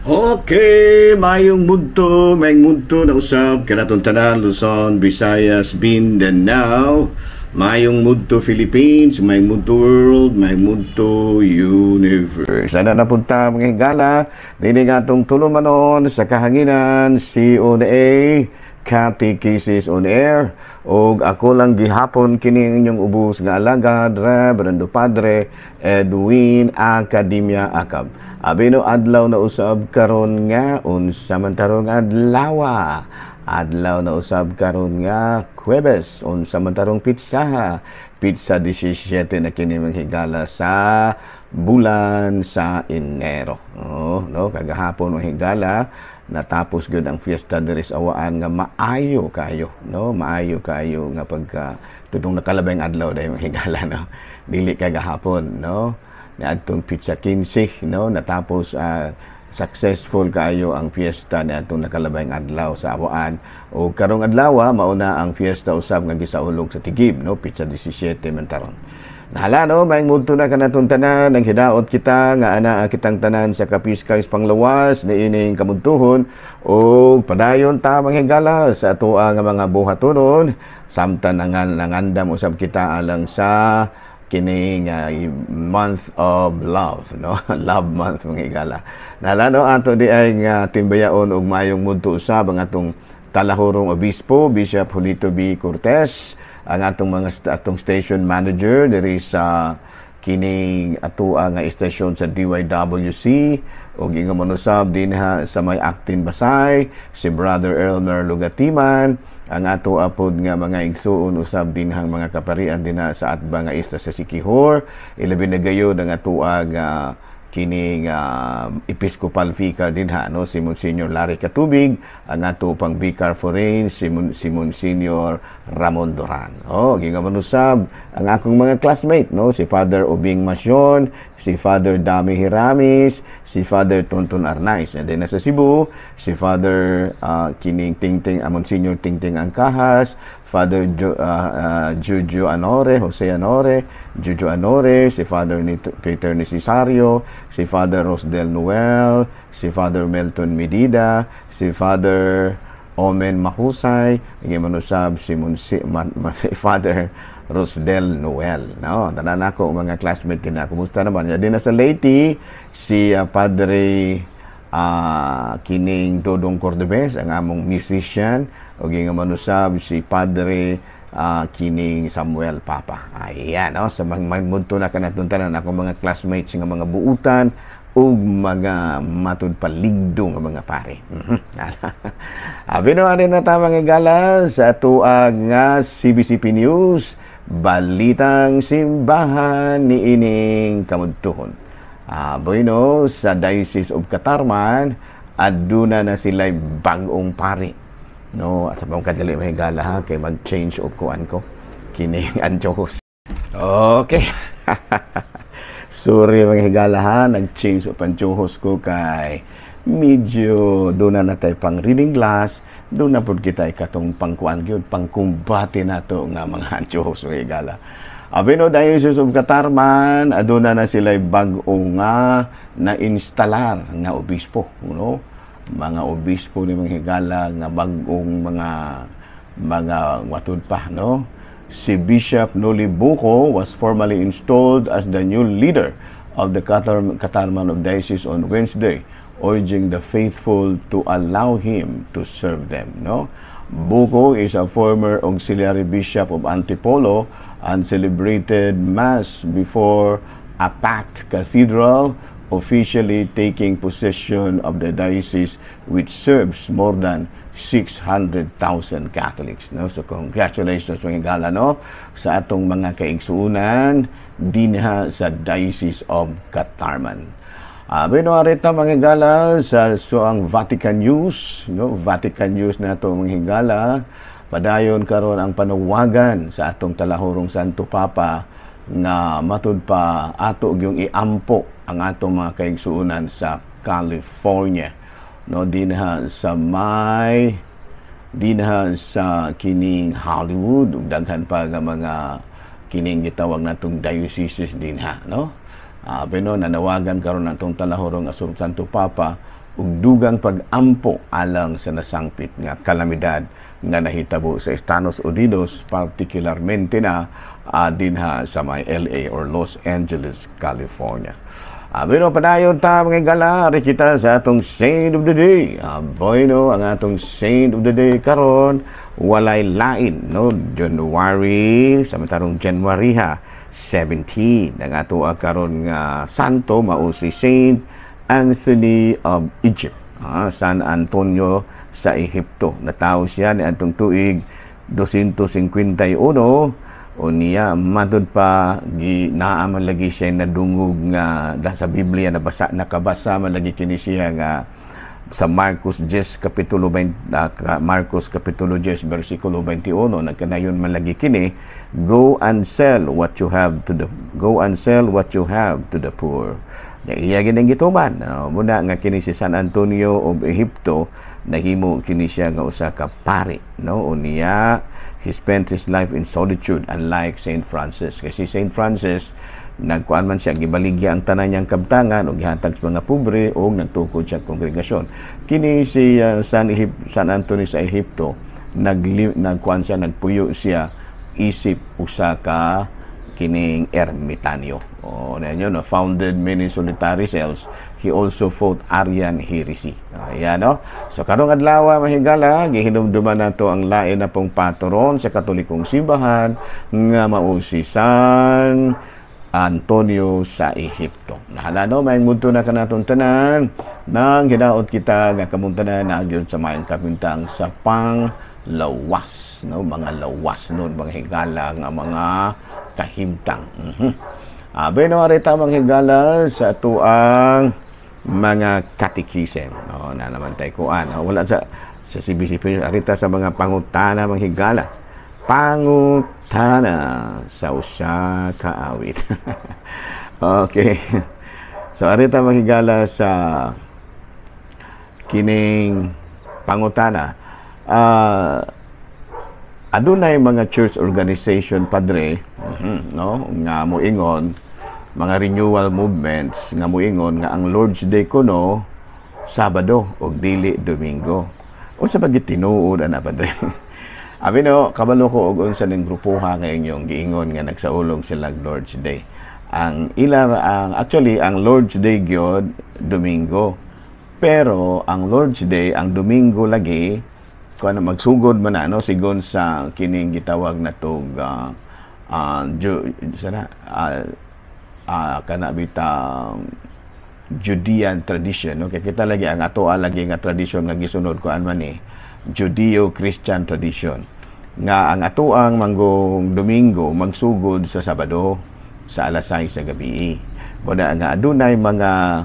Okay, mayong munto na usab kanatong tanan Luzon, Visayas, Mindanao. Mayong munto Philippines, mayong munto world, mayong munto universe. Ana na punta mga higala, dini nga itong tulumanon sa kahanginan, CONA, Catechesis on Air, o ako lang gihapon kining inyong ubos nga alagad, Reverendo Padre Edwin Academia Acab. Abino adlaw na usab karon nga unsa man tarong adlaw. Adlaw na usab karon nga Huwebes unsa man tarong pitsa 17 na kini manghigala sa bulan sa Enero. No, kagahapon manghigala natapos gyud ang fiesta diri sa awaan nga maayo kayo, no? Maayo kayo nga pagka tudong nakalabay ang adlaw dayon manghigala, no? Dili kagahapon, no? Niadtong pizza 15, no? Natapos successful kayo ang fiesta niadtong nakalabay ang adlaw sa awaan. O karong adlaw mauna ang fiesta usab nga gisaulog sa Tigib, no? Pizza 17 man taron. Nahala, no? Maing mudto na kanatong tanan ang hidaot kita nga ana kitang tanan sa Kapiskay panglawas ni ining kamudtuhon o padayon ta manghigala sa atoa nga mga buhatonon samtang nangandam usab kita alang sa kining month of love, no? Love month manghigala. Nahala, no? Ato di ay nga timbayaon og mayong mudto usab ang atong talahurong obispo Bishop Julito B. Cortez, ang atong station manager diri sa kining atoa nga istasyon sa DYWC ug ingon usab dinha sa may Actin Basay si Brother Elmer Lugatiman, ang ato apod nga mga igsuon usab dinhang mga kaparian dinha sa atba nga isla sa Siquijor, ilabi na gayud ang atoa nga kining Episcopal Vicar dinha, no? Si Monsignor Larry Katubig, ang ato pang Vicar Foreign si Monsignor Ramon Duran. Gingaman usab ang akong mga classmate, no? Si Father Obing Masyon, si Father Dami Hiramis, si Father Tonton Arnaiz. And then sa Cebu, si Father kining Tingting, Monsignor Tingting Angkahas, Father Juju Anore, Jose Anore, Juju Anore, si Father Peter Necesario, si Father Rosdel Noel, si Father Melton Medida, si Father Omen Mahusay, gimanusab si Father Rosdel Noel, no? Tanan ako mga classmate din na. Kumusta naman? Din na sa Leyte si Padre kining Dodong Cordobes, ang among musician, o gingamanusab si Padre kining Samuel Papa. Ayan, no? Sa magmunto na kanatuntanan ako mga classmates nga mga buutan ug mga matud paligdo nga mga pare. Abino ani na ta mga gala sa tuag nga CBCP News, balitang simbahan ni ining kamudtuhon. Bueno, sa Diocese of Catarman, aduna na sila'y bagong pari. No, at sa mga kadali mahigala ha, kay mag-change of kuan ko. Kining anjos. Okay. Sorry mga higala ha, nag-change of anjos ko kay medyo doon na tayo pang reading glass, doon na po kita katong pangkuan yun, pangkumbati na to nga mga anjos mga higala. Abino Diocese of Catarman, aduna na sila'y bag-o nga na-instalar nga obispo, no? Mga obispo ni mga higala nga bag-ong mga watod pa, no? Si Bishop Noli Bucco was formally installed as the new leader of the Catarman of Diocese on Wednesday, urging the faithful to allow him to serve them, no? Bucco is a former auxiliary bishop of Antipolo and celebrated Mass before a packed cathedral, officially taking possession of the diocese, which serves more than 600,000 Catholics. No? So congratulations mga gala, no? Sa atong mga kaigsuunan dinha sa Diocese of Catarman. Binuarita mga higala sa ang Vatican News, no? Vatican News na ito mga higala. Padayon karon ang panuwagan sa atong talahurong Santo Papa nga matud pa ato yung iampo ang atong mga kaigsuunan sa California, no? Dinha sa kining Hollywood ug daghan pa nga mga kining gitawag natong dioceses dinha, no? Pero nanawagan karon natong talahurong Santo Papa ug dugang pag-ampo alang sa nasangpit nga kalamidad nga nahitabo sa Estados Unidos, particularmente na dinha sa may LA or Los Angeles, California. Pero padayon ta mga gala, kita sa atong Saint of the Day. Bueno, ang atong Saint of the Day karon walay lain, no? January, samantarong January 17. Ang ato karon nga santo mao si Saint Anthony of Egypt. San Antonio sa Ehipto. Natawo siya ni atong tuig 251 o niya matod pa naa man lagi siya nadungog nga sa Biblia nakabasa man lagi kini siya nga sa Marcos 10 kapitulo 10 versikulo 21 nagkanayon man lagi kini, go and sell what you have to the poor. Iya ginang gituman muna nga kini si San Antonio of Ehipto nahimo kini siya nga usa ka pari, no? Unya he spent his life in solitude unlike Saint Francis. Kasi Saint Francis nagkuan man siya gibaligya ang tanan niyang kabtangan o gihatag sa mga pobre o nagtukod siya kongregasyon. Kini si San Antonio sa Ehipto nagkuan siya, nagpuyo siya isip usa ka kining ermitanyo. Nanyo, no? Founded many solitary cells. He also fought Arian heresy. Ayan, no? So, karong adlaw, mahigala, gihinumduman nato ang lain na pong patron sa Katolikong Simbahan nga mao si San Antonio sa Ehipto. Nahala, no? May mundo na kanatong tanan nang hinaot kita nga kamuntanan na agyon sa mayang kapintang sa panglawas, no? Mga lawas nun, mga higala nga mga kahimtang. Bueno, arita mga higala sa tuang mga katikisem. Na naman tayo kuan. Wala sa CBCP. Arita sa mga pangutana mga higala. Pangutana sa usa ka awit. Okay. So, arita mga higala sa kining pangutana. Adunay mga church organization, padre, no, nga moingon, mga renewal movements nga moingon nga ang Lord's Day kuno Sabado o dili Domingo. Unsa ba gitinuod ana, padre? Abi no, kabalo ko og unsa ning grupuha nga inyong giingon nga nagsaulog sila Lord's Day. Ang actually ang Lord's Day gyud Domingo. Pero ang Lord's Day ang Domingo lagi kung ano, magsugod man na, no? Sigon sa kining gitawag na tog Judean tradition, no? Kaya kita lagi ang ato lagi nga tradition nga gisunod ko man Judeo-Christian tradition nga ang ato ang manggong Domingo magsugod sa Sabado sa alas 6 sa gabi. Kuna nga adunay mga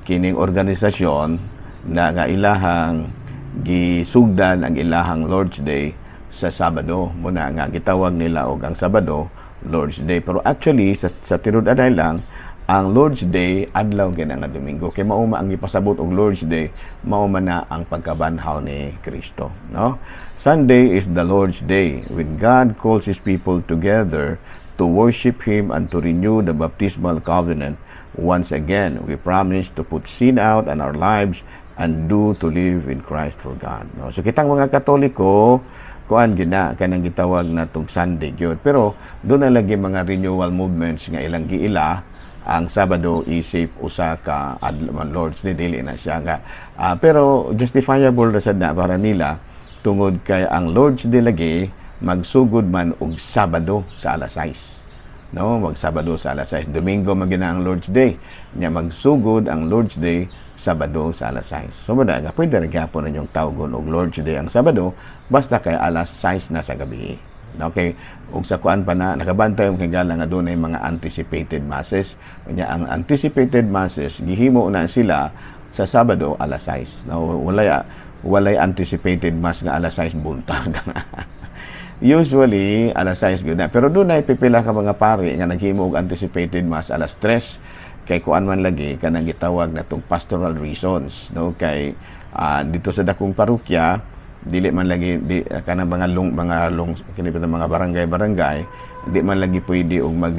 kining organisasyon na nga ilahang gisugdan ang ilahang Lord's Day sa Sabado. Muna nga gitawag nila og ang Sabado Lord's Day. Pero actually sa tinud aday lang ang Lord's Day adlaw gina nga Domingo. Kay mao ang gipasabot og Lord's Day, mao man na ang pagkabanhaw ni Kristo, no? Sunday is the Lord's Day when God calls his people together to worship him and to renew the baptismal covenant. Once again, we promise to put sin out in our lives and do to live in Christ for God. No? So kitang mga Katoliko, kuan gina kanang gitawag na tong Sunday gyud. Pero doon na lagi mga renewal movements nga ilang giila ang Sabado isip usa ka Lord's Day dili na siya nga. Pero justifiable ra sad na para nila tungod kay ang Lord's Day lagi magsugod man og Sabado sa alas 6. No, Sabado sa alas 6. Domingo man gina ang Lord's Day. Nya magsugod ang Lord's Day Sabado sa alas 6. So, nga pwede rin gyapon ninyong tawgon og Lord's Day ang Sabado, basta kay alas 6 na sa gabi. Okay? Ug sa kuan pa na, nakabantay yung kagala nga doon ay mga anticipated masses. Kanya, ang anticipated masses, gihimo na sila sa Sabado, alas 6. No, walay anticipated mass nga alas 6 buntag. Usually, alas 6 gud na. Pero doon ay pipila ka mga pari nga naghimo og anticipated mass alas 3. Kay kuan man lagi kanang gitawag na tong pastoral reasons, no? Kay dito sa dakong parokya dili man lagi kanang mga kini mga barangay di man lagi pwede og mag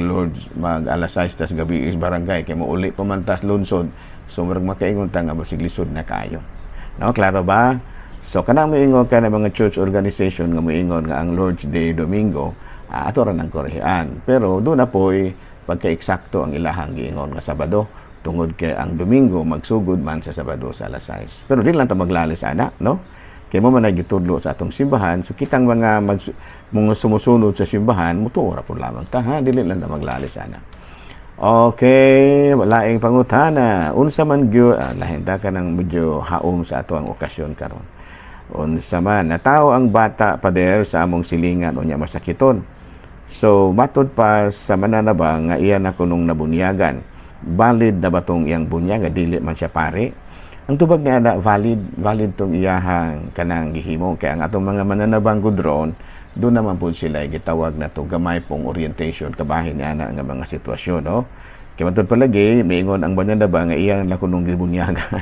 alas 6 tas gabi is barangay kay mo uli pa man tas lungsod, so murag makaingon ta nga basig lisod na kayo. No, klaro ba? So kanang moingon ka na mga church organization nga moingon nga ang Lord's Day Domingo ato ra nang korehan, pero do na poy pagka-eksakto ang ilahang giingon nga Sabado, tungod kay ang Domingo magsugod man sa Sabado sa alas 6. Pero di lang ta maglalis ana, no? Kay mo man nagitudlo sa atong simbahan, so kitang mga sumusunod sa simbahan, mutuora po lamang ta, ha? Dili lang ta maglalis ana. Okay, laing pangutana. Unsa man gyud, lahin ta ka nang medyo haom sa ato ang okasyon karon. Unsa man natawo ang bata pader sa among silingan unya masakiton. So matod pa sa mananaba nga iya na kunong nabunyagan. Valid na ba tong iyang bunyag, dili man siya pare? Ang tubag niya na valid tong iyahang kanang gihimo, kay ang atong mga mananabang gudron doon naman po sila gitawag na to gamay pong orientation kabahin niya na nga mga sitwasyon, no? Kaya matod palagi miingon ang mananaba nga iyang nakunong gibunyagan.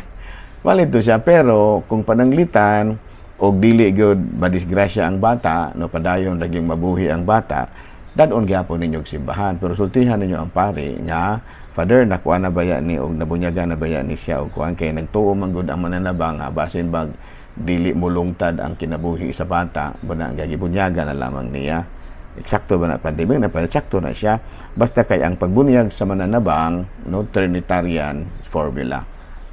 Valid to siya, pero kung pananglitan og dili gyud madisgrasya ang bata, no, padayon laging mabuhi ang bata, dadon gyapon ninyo simbahan, pero sultihan ninyo ang pari nga Father, nakuha na baya ni og nabunyagan na baya ni siya og kuan kay nagtuo man gud ang mananabang basin bag dili mo lungtad ang kinabuhi sa bata buna ang gagibunyagan na lamang niya. Eksakto ba na pandemik na eksakto na siya, basta kay ang pagbunyag sa mananabang, no, Trinitarian formula.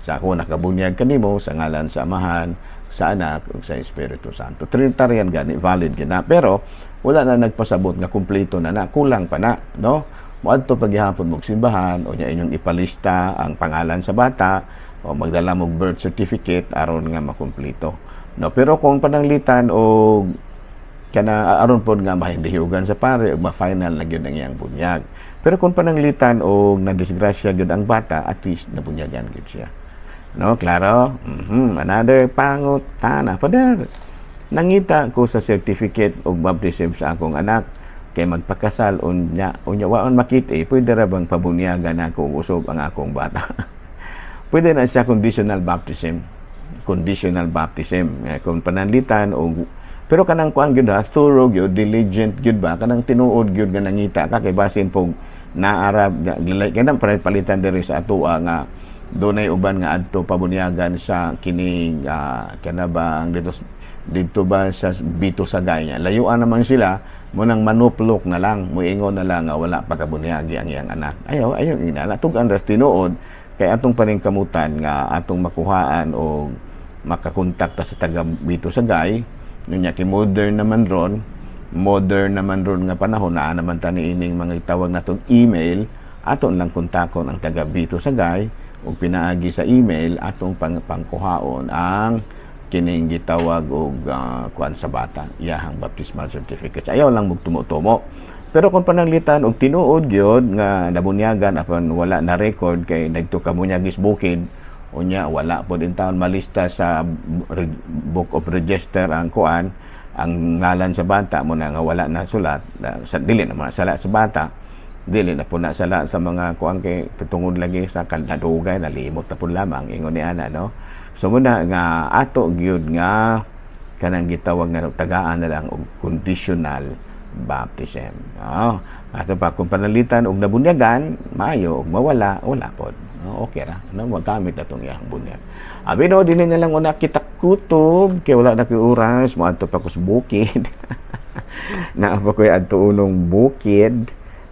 Sa ako nakabunyag kanimo sa ngalan sa Amahan, sa Anak ug sa Espiritu Santo. Trinitarian gani, valid gina, pero wala na nagpasabot nga kumpleto na kulang pa na, no? Moadto paghihapon mong simbahan o nya inyong ipalista ang pangalan sa bata o magdala mong birth certificate aron nga makumpleto, no? Pero kung pananglitan o kana aron pod nga mahindihugan sa pare ug ma-final na gyud ang iyang bunyag, pero kung pananglitan o nadisgrasya gyud ang bata, at least nabunyagan gyud siya, no? Klaro? Another pangutana, Father, nangita ko sa certificate og baptism sa akong anak, kay magpakasal unya waon makita, pwede ra bang pabunyagan ako og usob ang akong bata? Pwede na siya conditional baptism. Kung pananlitan o pero kanang kuan gyud thorough gyud, diligent gyud ba, kanang tinuod gyud nga nangita ka kay basin pog naarab kanang palitan diri sa atoa nga dunay uban nga adto pabunyagan sa kining kana ba ang dito ba sa Bito Sagay niya. Layuan naman sila, munang manuplok na lang, muingon na lang nga wala pagkabunyagi ang iyang anak. Ayaw inala. Tugan ras tinuod, kay atong paningkamutan nga atong makuhaan o makakontakta sa taga Bito Sagay, nunya kay modern naman ron nga panahon na naman tani ining mga itawag natong email, aton lang kontakon ang taga Bito Sagay, ug pinaagi sa email atong pangkuhaon ang kining gitawag og kuan sa bata, iyahang baptismal certificate. Ayaw lang magtumo-tumo. Pero kung pananglitan og tinuod gyud nga nabunyagan apan wala na record kay nagto ka bunyagis bukid, unya wala pod in taon malista sa Book of Register ang kuan, ang ngalan sa bata mo na nga wala na sulat, sa dili na sala sa bata, dili na po na sala sa mga kuan kay tungod lagi sa kadugay nalimot na po lamang ingon ni ana, no? So muna nga ato gyud nga kanang gitawag nga tagaan na lang og conditional baptism. Ato pa kung panalitan og nabunyagan, maayo og mawala, wala pod. Okay ra, no, magamit na tong iyang bunyag. Abi no, dili na lang una kita kutob kay wala na kay oras, mo adto pa ko sa bukid. Naa pa ko adto unong bukid.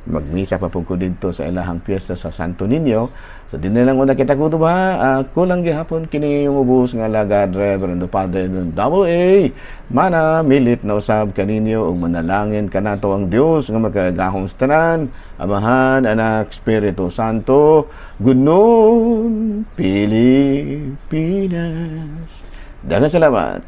Magmisa pa po ko dito sa ilahang piyesta sa Santo Niño. So din na lang una kita kutob ha. Kulang gihapon kini yung ubos nga lagad Reverendo Padre AA. Mana milit na usab kaninyo ug manalangin kanato ang Dios nga magkagahom sa tanan, Amahan, Anak, Espiritu Santo. Gudnon Pilipinas. Daghang salamat.